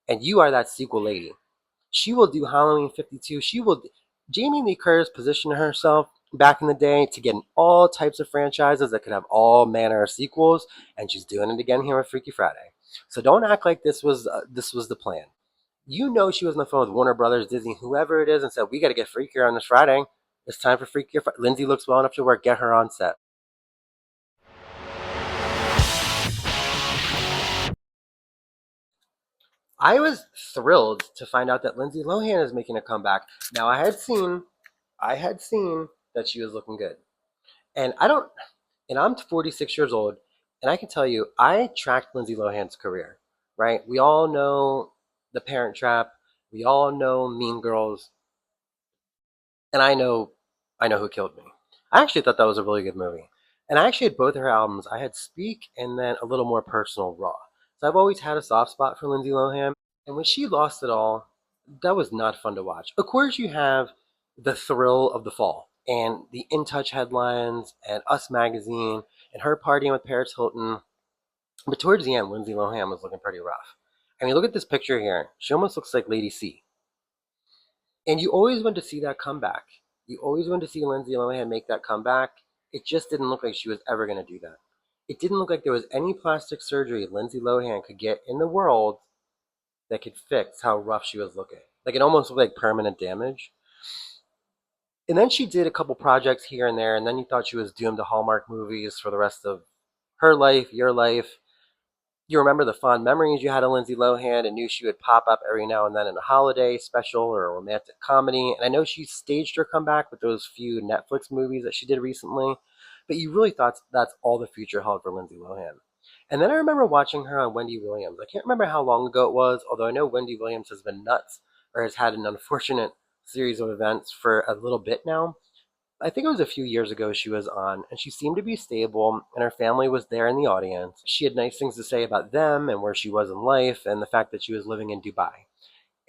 and you are that sequel lady. She will do Halloween 52. Jamie Lee Curtis positioned herself back in the day to get in all types of franchises that could have all manner of sequels, and she's doing it again here with Freaky Friday. So don't act like this was the plan. You know she was on the phone with Warner Brothers, Disney, whoever it is, and said, "We got to get Freakier on this Friday. It's time for Freakier. Lindsay looks well enough to work. Get her on set." I was thrilled to find out that Lindsay Lohan is making a comeback. Now I had seen that she was looking good, and I'm 46 years old, and I can tell you, I tracked Lindsay Lohan's career. Right? We all know The Parent Trap. We all know Mean Girls, and I know Who Killed Me. I actually thought that was a really good movie. And I actually had both of her albums. I had Speak and then A Little More Personal, Raw. So I've always had a soft spot for Lindsay Lohan. And when she lost it all, that was not fun to watch. Of course, you have the thrill of the fall and the In Touch headlines and Us Magazine and her partying with Paris Hilton. But towards the end, Lindsay Lohan was looking pretty rough. I mean, look at this picture here. She almost looks like Lady C. And you always want to see that comeback. You always want to see Lindsay Lohan make that comeback. It just didn't look like she was ever going to do that. It didn't look like there was any plastic surgery Lindsay Lohan could get in the world that could fix how rough she was looking. Like it almost looked like permanent damage. And then she did a couple projects here and there, and then you thought she was doomed to Hallmark movies for the rest of her life, your life. You remember the fond memories you had of Lindsay Lohan and knew she would pop up every now and then in a holiday special or a romantic comedy. And I know she staged her comeback with those few Netflix movies that she did recently, but you really thought that's all the future held for Lindsay Lohan. And then I remember watching her on Wendy Williams. I can't remember how long ago it was, although I know Wendy Williams has been nuts or has had an unfortunate series of events for a little bit now. I think it was a few years ago she was on, and she seemed to be stable, and her family was there in the audience. She had nice things to say about them and where she was in life, and the fact that she was living in Dubai.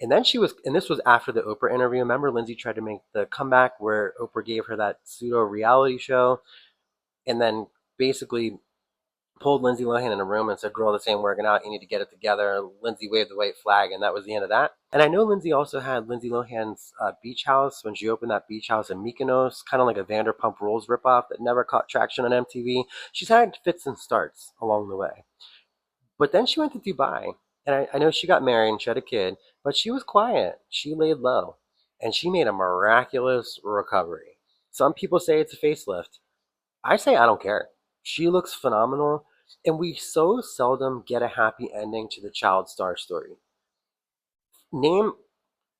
And this was after the Oprah interview. Remember, Lindsay tried to make the comeback where Oprah gave her that pseudo reality show, and then basically pulled Lindsay Lohan in a room and said, "Girl, this ain't working out. You need to get it together." Lindsay waved the white flag, and that was the end of that. And I know Lindsay also had Lindsay Lohan's beach house when she opened that beach house in Mykonos, kind of like a Vanderpump Rules ripoff that never caught traction on MTV. She's had fits and starts along the way. But then she went to Dubai, and I know she got married and she had a kid, but she was quiet. She laid low, and she made a miraculous recovery. Some people say it's a facelift. I say I don't care. She looks phenomenal, and we so seldom get a happy ending to the child star story. Name,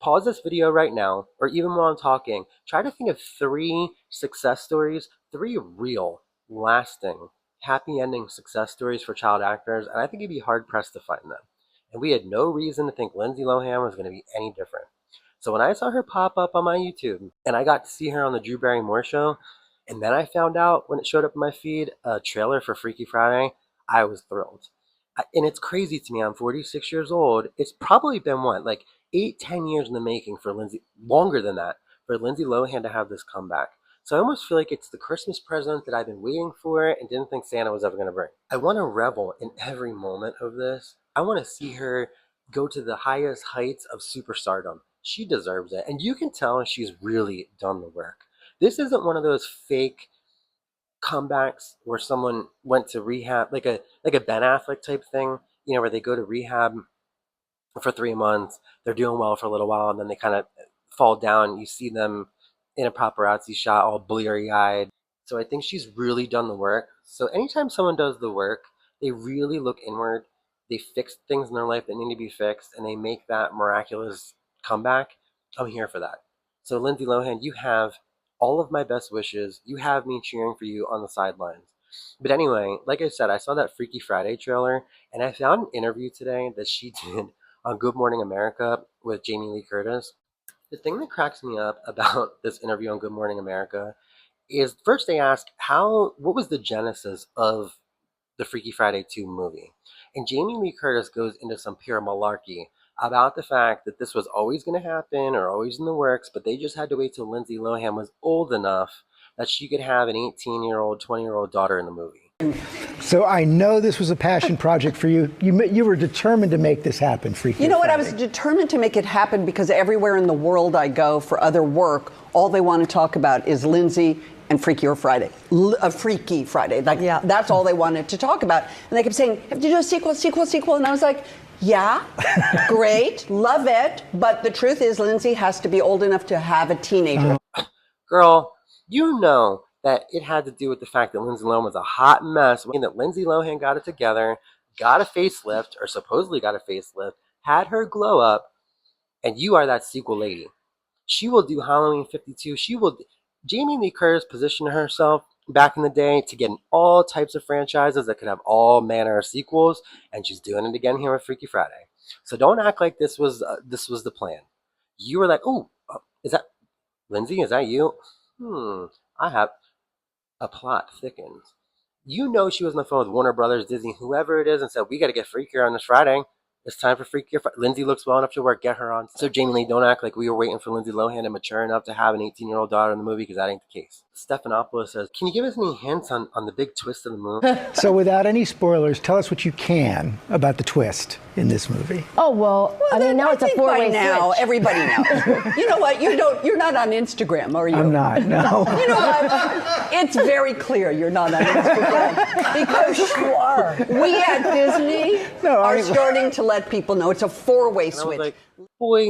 pause this video right now, or even while I'm talking, try to think of three success stories, three real, lasting, happy ending success stories for child actors, and I think you'd be hard pressed to find them. And we had no reason to think Lindsay Lohan was going to be any different. So when I saw her pop up on my YouTube, and I got to see her on the Drew Barrymore show, and then I found out when it showed up in my feed a trailer for Freaky Friday, I was thrilled. And it's crazy to me. I'm 46 years old. It's probably been what, like 8, 10 years in the making for Lindsay, longer than that, for Lindsay Lohan to have this comeback. So I almost feel like it's the Christmas present that I've been waiting for and didn't think Santa was ever going to bring. I want to revel in every moment of this. I want to see her go to the highest heights of superstardom. She deserves it. And you can tell she's really done the work. This isn't one of those fake comebacks where someone went to rehab, like a Ben Affleck type thing, where they go to rehab for 3 months, they're doing well for a little while, and then they kind of fall down. You see them in a paparazzi shot, all bleary eyed. So I think she's really done the work. So anytime someone does the work, they really look inward. They fix things in their life that need to be fixed, and they make that miraculous comeback. I'm here for that. So Lindsay Lohan, you have all of my best wishes. You have me cheering for you on the sidelines. But anyway, like I said, I saw that Freaky Friday trailer, and I found an interview today that she did on Good Morning America with Jamie Lee Curtis. The thing that cracks me up about this interview on Good Morning America is first they ask what was the genesis of the Freaky Friday 2 movie. And Jamie Lee Curtis goes into some pure malarkey about the fact that this was always going to happen or always in the works, but they just had to wait till Lindsay Lohan was old enough that she could have an 18-year-old, 20-year-old daughter in the movie. So I know this was a passion project for you. You were determined to make this happen, Freakier. You know what? Friday. I was determined to make it happen because everywhere in the world I go for other work, all they want to talk about is Lindsay and Freakier Friday, a Freaky Friday. Like, yeah, that's all they wanted to talk about. And they kept saying, "Have to do a sequel?" And I was like, "Yeah, great, love it." But the truth is, Lindsay has to be old enough to have a teenager. Girl, you know that it had to do with the fact that Lindsay Lohan was a hot mess. When that Lindsay Lohan got it together, got a facelift, or supposedly got a facelift, had her glow up, and you are that sequel lady. She will do Halloween 52. Jamie Lee Curtis positioned herself back in the day to get in all types of franchises that could have all manner of sequels, and she's doing it again here with Freaky Friday. So don't act like this was the plan. You were like, "Oh, is that Lindsay? Is that you? I have." A plot thickens. You know she was on the phone with Warner Brothers, Disney, whoever it is, and said, "We got to get Freakier on this Friday. It's time for Freakier. Lindsay looks well enough to work. Get her on." So Jamie Lee, don't act like we were waiting for Lindsay Lohan to mature enough to have an 18-year-old daughter in the movie, because that ain't the case. Stephanopoulos says, "Can you give us any hints on the big twist of the movie?" So without any spoilers, tell us what you can about the twist in this movie. Oh, well I mean, now it's a four-way now. switch. Everybody knows. You know what? You're not on Instagram, are you? I'm not, no. You know what? It's very clear you're not on Instagram because you are. We at Disney are starting to let people know it's a four-way switch. I was like, boy,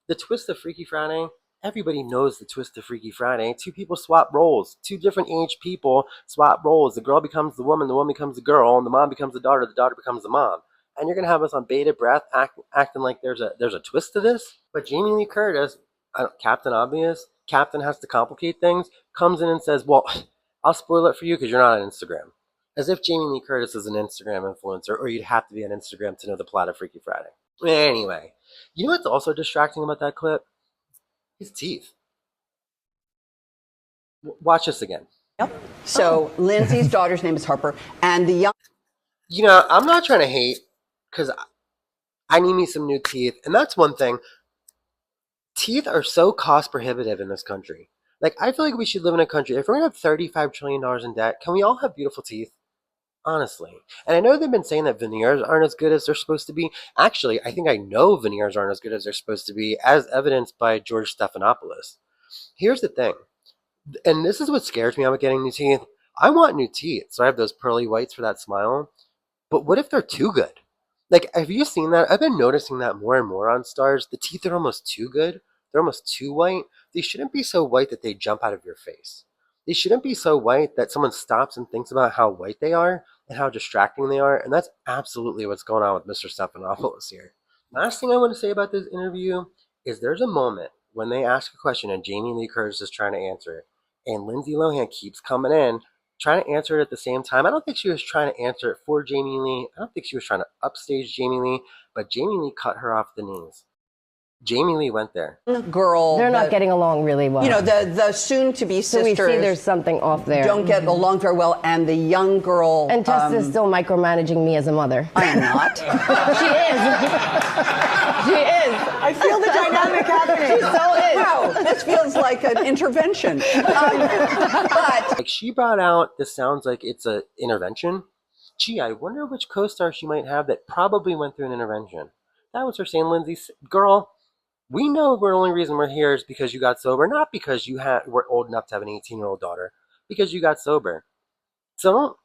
the twist of Freaky Friday. Everybody knows the twist of Freaky Friday. Two people swap roles. Two different age people swap roles. The girl becomes the woman becomes the girl, and the mom becomes the daughter becomes the mom. And you're gonna have us on bated breath acting like there's a twist to this. But Jamie Lee Curtis, Captain Obvious, Captain has to complicate things, comes in and says, "Well, I'll spoil it for you because you're not on Instagram." As if Jamie Lee Curtis is an Instagram influencer, or you'd have to be on Instagram to know the plot of Freaky Friday. Anyway, you know what's also distracting about that clip? His teeth. Watch this again. Yep. So Lindsay's daughter's name is Harper, and the young. You know, I'm not trying to hate, because I need me some new teeth, and that's one thing. Teeth are so cost prohibitive in this country. Like, I feel like we should live in a country, if we're gonna have $35 trillion in debt, can we all have beautiful teeth? Honestly. And I know they've been saying that veneers aren't as good as they're supposed to be. Actually, I think I know veneers aren't as good as they're supposed to be, as evidenced by George Stephanopoulos. Here's the thing, and this is what scares me about getting new teeth. I want new teeth, so I have those pearly whites for that smile. But what if they're too good? Like, have you seen that? I've been noticing that more and more on stars. The teeth are almost too good. They're almost too white. They shouldn't be so white that they jump out of your face. They shouldn't be so white that someone stops and thinks about how white they are and how distracting they are. And that's absolutely what's going on with Mr. Stephanopoulos here. Last thing I want to say about this interview is there's a moment when they ask a question and Jamie Lee Curtis is trying to answer it. And Lindsay Lohan keeps coming in, trying to answer it at the same time. I don't think she was trying to answer it for Jamie Lee. I don't think she was trying to upstage Jamie Lee. But Jamie Lee cut her off the knees. Jamie Lee went there. Girl. They're not getting along really well. You know, the soon-to-be sisters. So we see there's something off there. Don't get along very well, and the young girl. And Tess is still micromanaging me as a mother. I am not. She is. She is. I feel the dynamic happening. She so is. Wow, this feels like an intervention. But like, she brought out, this sounds like it's an intervention. Gee, I wonder which co-star she might have that probably went through an intervention. That was her saying, Lindsay, girl, we know the only reason we're here is because you got sober, not because you were old enough to have an 18-year-old daughter, because you got sober. So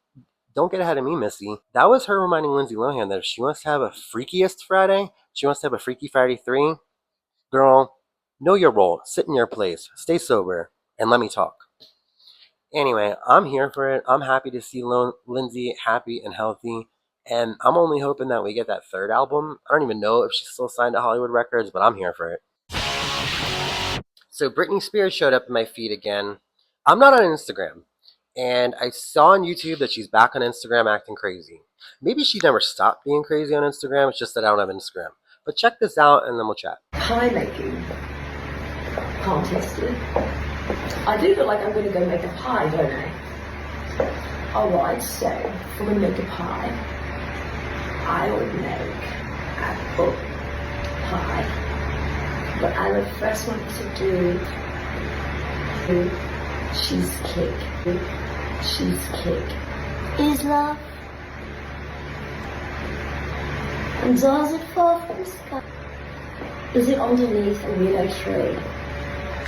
don't get ahead of me, Missy. That was her reminding Lindsay Lohan that if she wants to have a freakiest Friday, she wants to have a Freaky Friday 3, girl, know your role, sit in your place, stay sober, and let me talk. Anyway, I'm here for it. I'm happy to see Lindsay happy and healthy. And I'm only hoping that we get that third album. I don't even know if she's still signed to Hollywood Records, but I'm here for it. So Britney Spears showed up in my feed again. I'm not on Instagram. And I saw on YouTube that she's back on Instagram acting crazy. Maybe she never stopped being crazy on Instagram. It's just that I don't have Instagram. But check this out and then we'll chat. Pie making contested. I do feel like I'm going to go make a pie, don't I? Alright, so if we're going to make a pie, I would make apple pie, but I would first want to do cheesecake. is love? And does it fall from the sky? Is it underneath a willow tree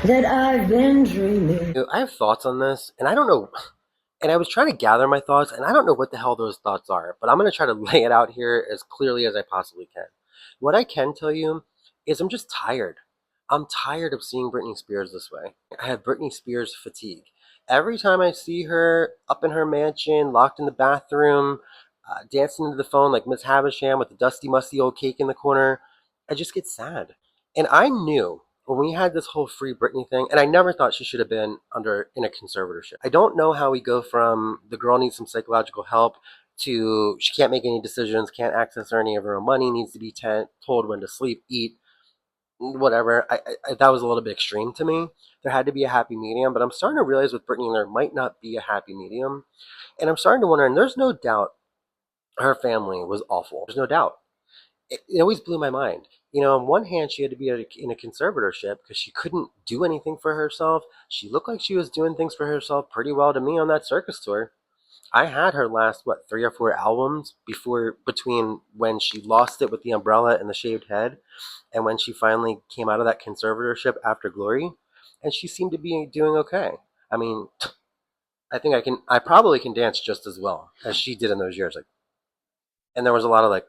that I've been dreaming? I have thoughts on this, and I don't know. And I was trying to gather my thoughts, and I don't know what the hell those thoughts are, but I'm going to try to lay it out here as clearly as I possibly can. What I can tell you is I'm just tired. I'm tired of seeing Britney Spears this way. I have Britney Spears fatigue. Every time I see her up in her mansion, locked in the bathroom, dancing into the phone like Miss Havisham with the dusty, musty old cake in the corner, I just get sad. And I knew when we had this whole free Britney thing, and I never thought she should have been in a conservatorship. I don't know how we go from the girl needs some psychological help to she can't make any decisions, can't access any of her own money, needs to be told when to sleep, eat, whatever. That was a little bit extreme to me. There had to be a happy medium, but I'm starting to realize with Britney there might not be a happy medium. And I'm starting to wonder, and there's no doubt her family was awful. There's no doubt. It always blew my mind. On one hand, she had to be in a conservatorship because she couldn't do anything for herself. She looked like she was doing things for herself pretty well to me on that circus tour. I had her last, 3 or 4 albums between when she lost it with the umbrella and the shaved head and when she finally came out of that conservatorship after Glory. And she seemed to be doing okay. I mean, I probably can dance just as well as she did in those years. And there was a lot of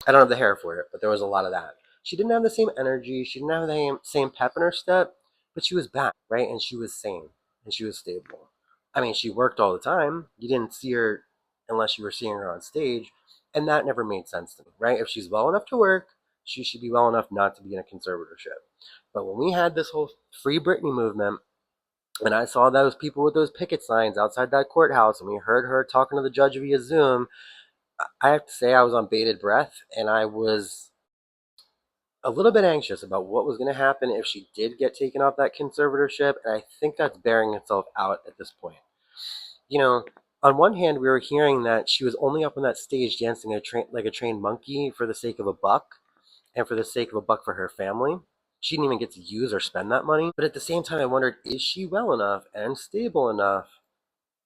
I don't have the hair for it, but there was a lot of that. She didn't have the same energy. She didn't have the same pep in her step, but she was back, right? And she was sane and she was stable. I mean, she worked all the time. You didn't see her unless you were seeing her on stage. And that never made sense to me, right? If she's well enough to work, she should be well enough not to be in a conservatorship. But when we had this whole Free Britney movement, and I saw those people with those picket signs outside that courthouse, and we heard her talking to the judge via Zoom, I have to say I was on bated breath, and I was a little bit anxious about what was going to happen if she did get taken off that conservatorship, and I think that's bearing itself out at this point. On one hand, we were hearing that she was only up on that stage dancing like a trained monkey for the sake of a buck, and for the sake of a buck for her family. She didn't even get to use or spend that money. But at the same time, I wondered, is she well enough and stable enough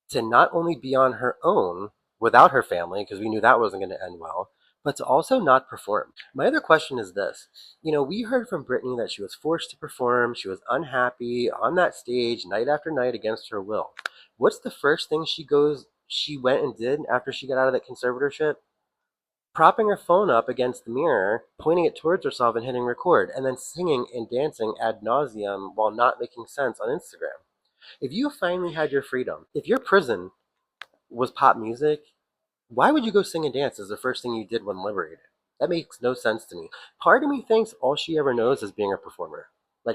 to not only be on her own without her family, because we knew that wasn't going to end well, but to also not perform? My other question is this. We heard from Britney that she was forced to perform. She was unhappy on that stage night after night against her will. What's the first thing she went and did after she got out of that conservatorship? Propping her phone up against the mirror, pointing it towards herself and hitting record, and then singing and dancing ad nauseum while not making sense on Instagram. If you finally had your freedom, if your prison was pop music, why would you go sing and dance as the first thing you did when liberated? That makes no sense to me. Part of me thinks all she ever knows is being a performer.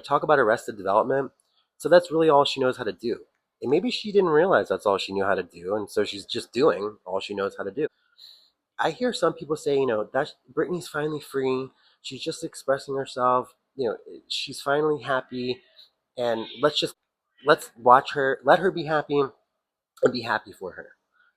Talk about Arrested Development. So that's really all she knows how to do. And maybe she didn't realize that's all she knew how to do, and so she's just doing all she knows how to do. I hear some people say, that Britney's finally free. She's just expressing herself. She's finally happy, and let's watch her, let her be happy, and be happy for her.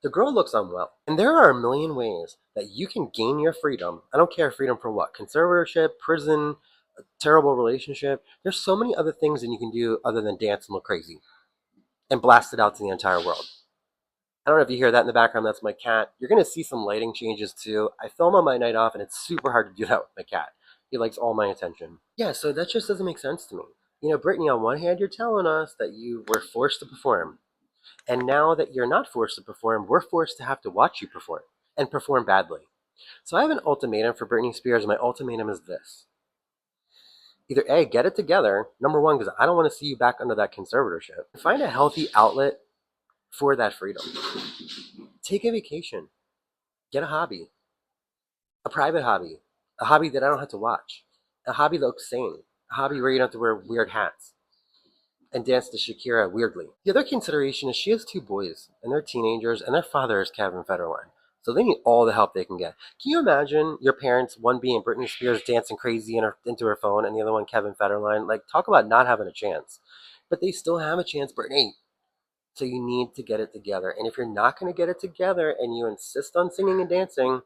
The girl looks unwell. And there are a million ways that you can gain your freedom. I don't care freedom for what, conservatorship, prison, a terrible relationship. There's so many other things that you can do other than dance and look crazy and blast it out to the entire world. I don't know if you hear that in the background. That's my cat. You're going to see some lighting changes too. I film on my night off, and it's super hard to do that with my cat. He likes all my attention. Yeah, so that just doesn't make sense to me. Brittany, on one hand, you're telling us that you were forced to perform. And now that you're not forced to perform, we're forced to have to watch you perform, and perform badly. So I have an ultimatum for Britney Spears, and my ultimatum is this. Either A, get it together, number one, because I don't want to see you back under that conservatorship. Find a healthy outlet for that freedom. Take a vacation. Get a hobby. A private hobby. A hobby that I don't have to watch. A hobby that looks sane. A hobby where you don't have to wear weird hats and dance to Shakira weirdly. The other consideration is she has 2 boys, and they're teenagers, and their father is Kevin Federline. So they need all the help they can get. Can you imagine your parents, one being Britney Spears dancing crazy into her phone, and the other one Kevin Federline? Talk about not having a chance. But they still have a chance, Britney. So you need to get it together. And if you're not going to get it together and you insist on singing and dancing,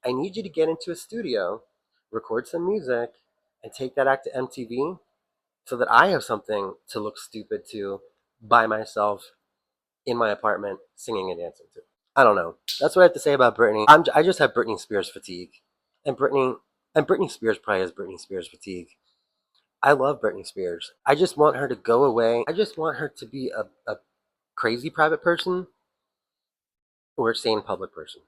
I need you to get into a studio, record some music, and take that act to MTV so that I have something to look stupid to by myself in my apartment singing and dancing to. I don't know. That's what I have to say about Britney. I just have Britney Spears fatigue, and Britney Spears probably has Britney Spears fatigue. I love Britney Spears. I just want her to go away. I just want her to be a crazy private person or a sane public person.